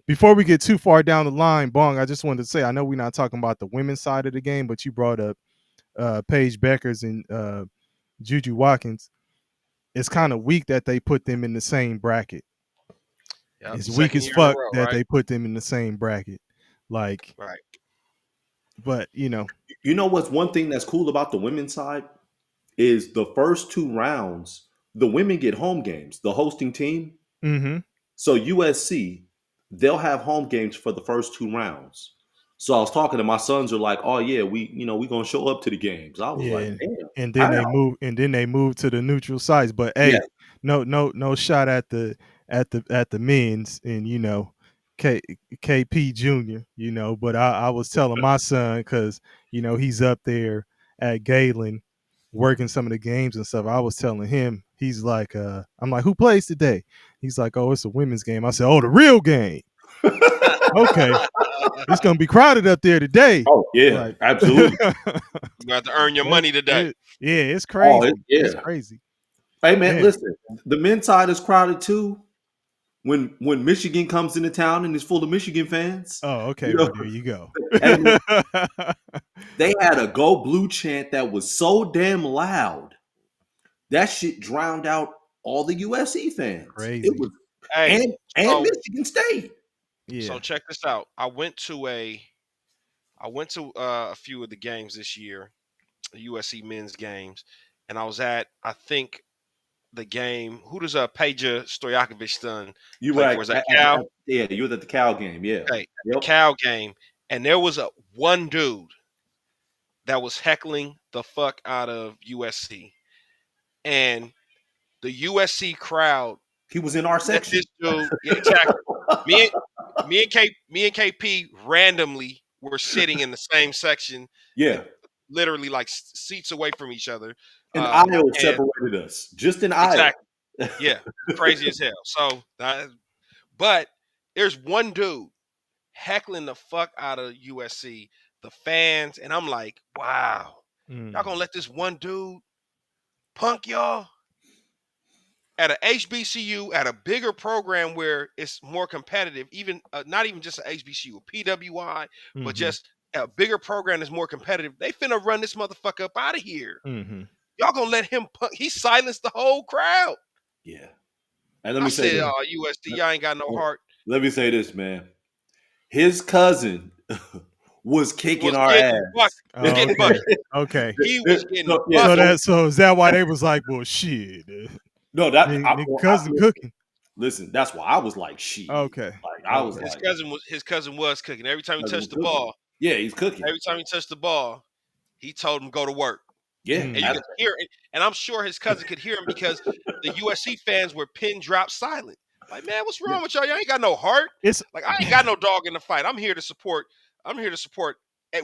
before we get too far down the line, Bong, I just wanted to say, I know we're not talking about the women's side of the game, but you brought up Paige Beckers and Juju Watkins. It's kind of weak that they put them in the same bracket. Yep. It's weak Second as year in a fuck row, that right? they put them in the same bracket. Like, Right. but You know what's one thing that's cool about the women's side is the first two rounds, the women get home games, the hosting team. mm-hmm. So USC, they'll have home games for the first two rounds. So I was talking to my sons are like, oh yeah, we gonna show up to the games. I was like, Yeah, damn, and then how? they move to the neutral sites. But Yeah. hey, no shot at the men's and K, KP Junior. But I was telling my son because he's up there at Galen working some of the games and stuff. I was telling him, he's like, I'm like, who plays today? He's like, oh, it's a women's game. I said, oh, the real game. Okay, it's gonna be crowded up there today. Oh yeah, Like, absolutely. You got to earn your It's, money today. it, yeah, it's Oh crazy. It's yeah. crazy. Hey man, Man. listen, the men's side is crowded too. When Michigan comes into town and is full of Michigan fans, Oh, okay. you know, Well, there you go. hey man, they had a "Go Blue" chant that was so damn loud that shit drowned out all the USC fans. It Crazy. was Hey, and so Michigan State. Yeah. check this out. I went to a few of the games this year, USC men's games, and I was at, I think, the game. Who does Peja Stojakovic's son You play were for? Is that Cal? yeah, you were at the Cal game. Yeah. Okay, at the Yep. Cal game, and there was a one dude that was heckling the fuck out of USC, and the USC crowd He was in our let section. this dude. Yeah, exactly. Me me and KP randomly were sitting in the same section, Yeah. literally like seats away from each other. An aisle And separated us. Just an aisle. exactly, yeah, crazy as hell. So, but there's one dude heckling the fuck out of USC, the fans, and I'm like, wow, y'all gonna let this one dude punk y'all at a HBCU, at a bigger program where it's more competitive, even not even just a HBCU, a PWI, but Mm-hmm. just a bigger program that's more competitive. They finna run this motherfucker up out of here. Mm-hmm. Y'all gonna let him punk? He silenced the whole crowd. Yeah. And let I me say said, this. "Oh, USD, y'all ain't got no heart." Let me say this, man. His cousin was kicking Was our getting buck, ass. was Oh, getting okay. bucket. Okay. He was getting So, yeah, bucket. So is that why they was like, well, shit, no, that nigga cousin cooking? listen, that's why I was like, shit. Okay. Like I was Okay. His like, cousin was cooking. Every time he cousin was touched the cooking. ball, Yeah, he's cooking. he told him go to work. Yeah, And you Mm. could hear it. And I'm sure his cousin could hear him because the USC fans were pin drop silent. Like, man, what's yeah, wrong with y'all? Y'all ain't got no heart. It's Like, I ain't got no dog in the fight. I'm here to support. At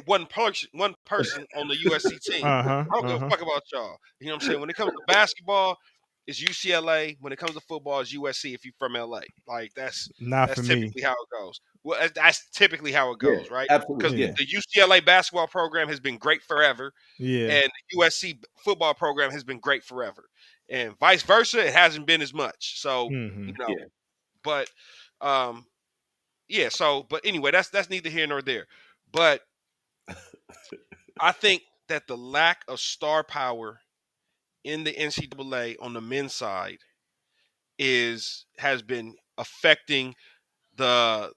one person on the USC team. uh-huh. I don't give a Uh-huh. fuck about y'all. You know what I'm saying? When it comes to basketball, it's UCLA. When it comes to football, it's USC if you're from LA. Like Not for that's me. typically how it goes. Well, that's typically how it yeah, goes, right? Because absolutely. Yeah. Yeah. the UCLA basketball program has been great forever, Yeah. and the USC football program has been great forever, and vice versa. It hasn't been as much. So Mm-hmm. Yeah. but um, yeah. So, but anyway, that's neither here nor there. But I think that the lack of star power in the NCAA on the men's side has been affecting the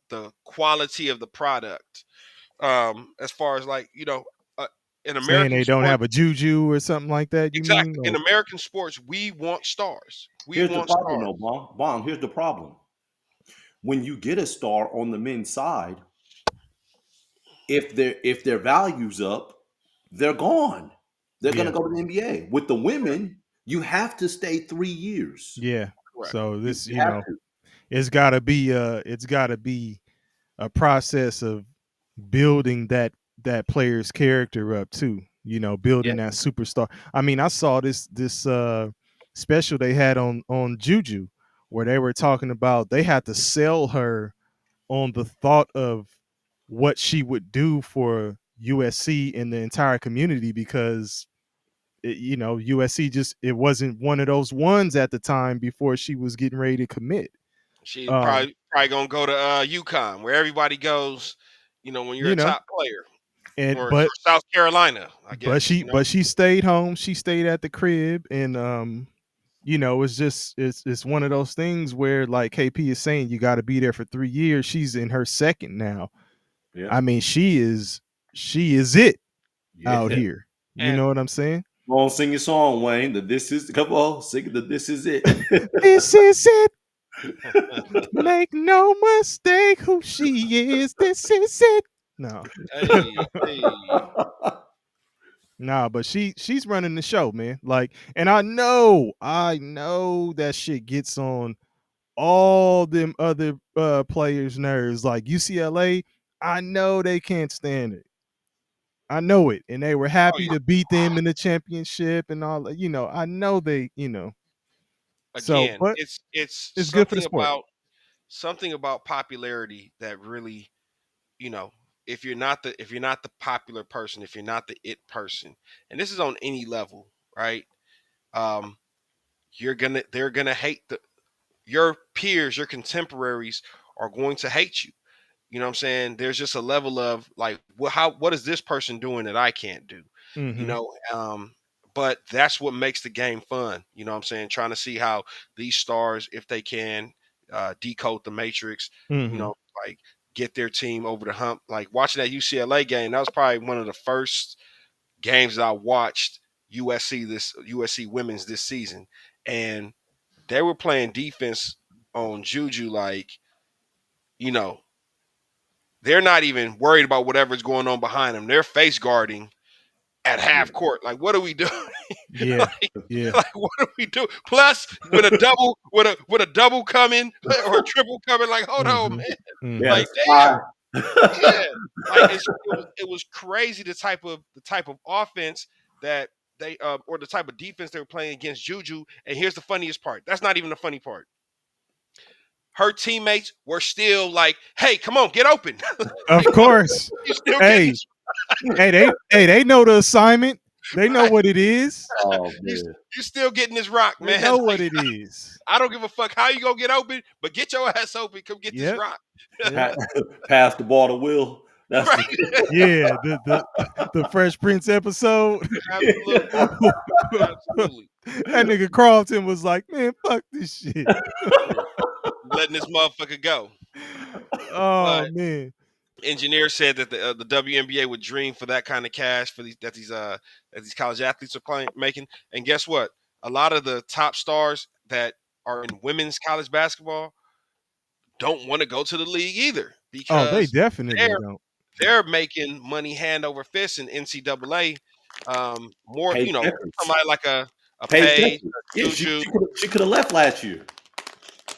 quality of the product. As far as like in Saying American they don't sports, have a juju or something like that, you mean? exactly. In Or, American sports, we want stars. We Here's the want problem stars. though, Bong. Here's the problem. When you get a star on the men's side, if their value's up, they're gone. They're gonna yeah. go to the NBA. With the women, you have to stay 3 years. Yeah. Correct. So You, this, you have to. it's gotta be a process of building that player's character up too. Yeah. Building that superstar. I mean, I saw this special they had on Juju where they were talking about they had to sell her on the thought of what she would do for USC and the entire community because USC just it wasn't one of those ones at the time before she was getting ready to commit. She's Um, probably gonna go to UConn, where everybody goes. When you're you a know, top player, and or South Carolina, I guess. but she stayed home. She stayed at the crib, and it's just it's one of those things where, like KP is saying, you got to be there for 3 years. She's in her second now. Yeah. I mean, she is it out Yeah. here. You And know what I'm saying? Come on, sing your song, Wayne. Come on, sing the this is it. This is it. Make no mistake who she is. This is it. No, hey, nah, but she's running the show, man. Like, and I know that shit gets on all them other players' nerves. Like UCLA, I know they can't stand it. I know it, and they were oh happy yeah. to beat them in the championship and all. I know they. So, Again, but it's it's good for the sport. something about popularity that really, you know, if you're not the popular person, if you're not the it person, and this is on any level, right? Um, they're gonna hate your peers, your contemporaries are going to hate you. You know what I'm saying? There's just a level of like, what is this person doing that I can't do? You Mm-hmm. know, but that's what makes the game fun. You know what I'm saying? Trying to see how these stars, if they can decode the matrix, you Mm-hmm. know, like get their team over the hump. Like watching that UCLA game, that was probably one of the first games that I watched USC women's this season, and they were playing defense on Juju like, you know, they're not even worried about whatever's going on behind them. They're face guarding at Yeah. half court. Like, what are we doing? Yeah. like, Yeah. like, what do we do? Plus, with a double, with a double coming or a triple coming, like, hold on, Mm-hmm. man. They Mm-hmm. had a Like, damn, spy. yeah. Like, it was crazy the type of offense that they or the type of defense they were playing against Juju. And here's the funniest part. That's not even the funny part. Her teammates were still like, "Hey, come on, get open!" Of like, course. you still getting Hey, this they know the assignment. They know right. what it is. Oh You man. you still getting this rock, They man. know what Like, it is. I don't give a fuck how you gonna get open, but get your ass open. Come get this Yep. rock. Yep. Pass the ball to Will. That's Right. the Yeah. The Fresh Prince episode. Absolutely. That Absolutely. nigga Carlton was like, man, fuck this shit. Yeah. Letting this motherfucker go. Oh But man. engineer said that the WNBA would dream for that kind of cash for that these college athletes are making. And guess what? A lot of the top stars that are in women's college basketball don't want to go to the league either Oh, they because definitely they're don't. they're making money hand over fist in NCAA. More, Paige Bueckers. somebody like a Paige Paige, Bueckers. a Yeah, Juju. she could have left last year.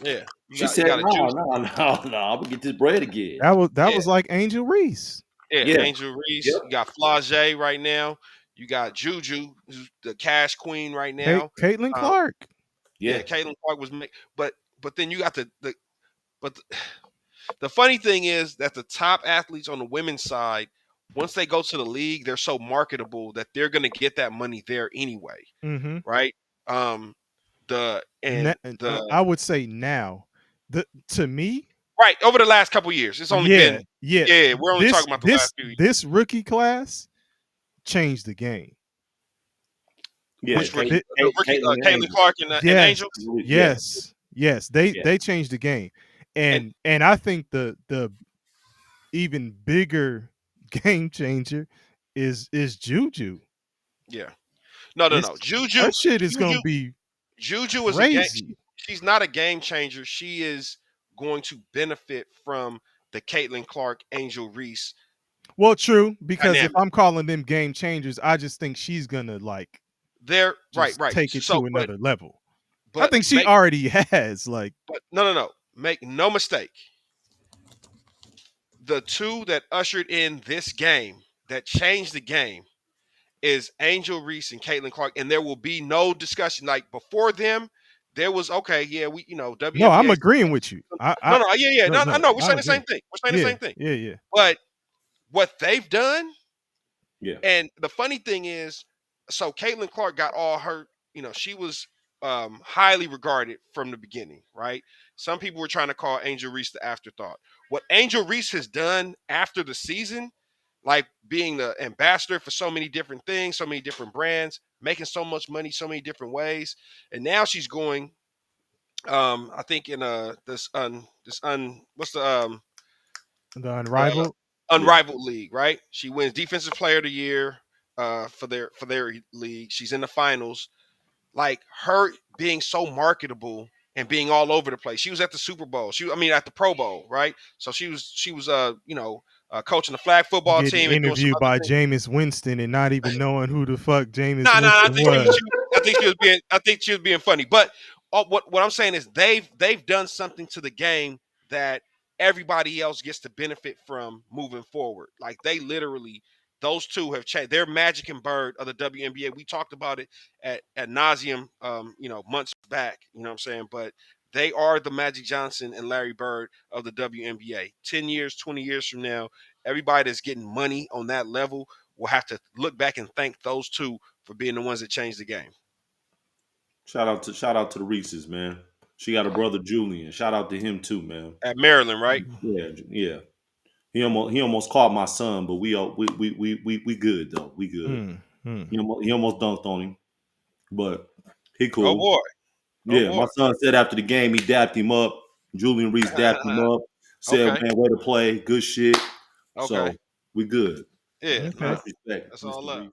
Yeah, She you said, got a "No, Juice. no, no, no. I'm gonna get this bread again." That Yeah, was like Angel Reese. yeah. Yeah. Angel Reese. Yep. You got Flage right now. You got Juju, who's the cash queen right now. Caitlin Um, Clark. yeah, Yeah. Caitlin Clark was, but then you got but the funny thing is that the top athletes on the women's side, once they go to the league, they're so marketable that they're going to get that money there anyway, Mm-hmm. right? The and the I would say now, to me, right over the last couple years, it's only yeah, been yeah. yeah. We're only This talking about the this last few years. this rookie class changed the game. Yeah. Thi- Which rookie? thi- The rookie, Caitlin and Caitlin Angel. Clark and yes, Angels. Yeah. yes. They Yeah. they changed the game, And and I think the even bigger game changer is Juju. yeah, no. It's her shit is gonna Juju, be Juju is a game. crazy. She's not a game changer. She is going to benefit from the Caitlin Clark, Angel Reese Well, true, because if dynamic. I'm calling them game changers, I just think she's gonna like They're right, just right. take it So, to another level. I but think she make already has. Like, but no. Make no mistake. The two that ushered in this game that changed the game is Angel Reese and Caitlin Clark, and there will be no discussion. Like before them, there was okay, yeah, we no, I'm WNBA. agreeing with you. No, yeah, No, no, I no, know we're I saying the agree. same thing. We're saying the Yeah, same thing. yeah, yeah. But what they've done, Yeah. and the funny thing is, so Caitlin Clark got all her, she was highly regarded from the beginning, right? Some people were trying to call Angel Reese the afterthought. What Angel Reese has done after the season, like being the ambassador for so many different things, so many different brands, making so much money so many different ways, and now she's going. I think in what's The the Unrivaled. Yeah. unrivaled league, right? She wins defensive player of the year for their league. She's in the finals. Like her being so marketable and being all over the place. She was at the Super Bowl. At the Pro Bowl, right? So she was coaching the flag football Getting team and doing some interviewed other by things. Jameis Winston and not even knowing who the fuck Jameis No, no, no. Winston was. I think she was being funny. But what I'm saying is they've done something to the game that everybody else gets to benefit from moving forward. Like they literally, those two have changed. They're Magic and Bird of the WNBA. We talked about it at nauseum, months back. You know what I'm saying? But they are the Magic Johnson and Larry Bird of the WNBA. 10 years, 20 years from now, everybody that's getting money on that level will have to look back and thank those two for being the ones that changed the game. Shout out to the Reeses, man. She got a brother Julian. Shout out to him too, man. At Maryland, right? Yeah, yeah. He almost caught my son, but we good though. We good. Mm, mm. He almost dunked on him, but he Oh cool. boy. Oh Yeah, boy. my son said after the game he dapped him up. Julian Reese dapped him up. Said, Okay. "Man, way to play, good shit." Okay. So we good. Yeah, Okay. Much nah. respect, That's all Mr. love. Reese.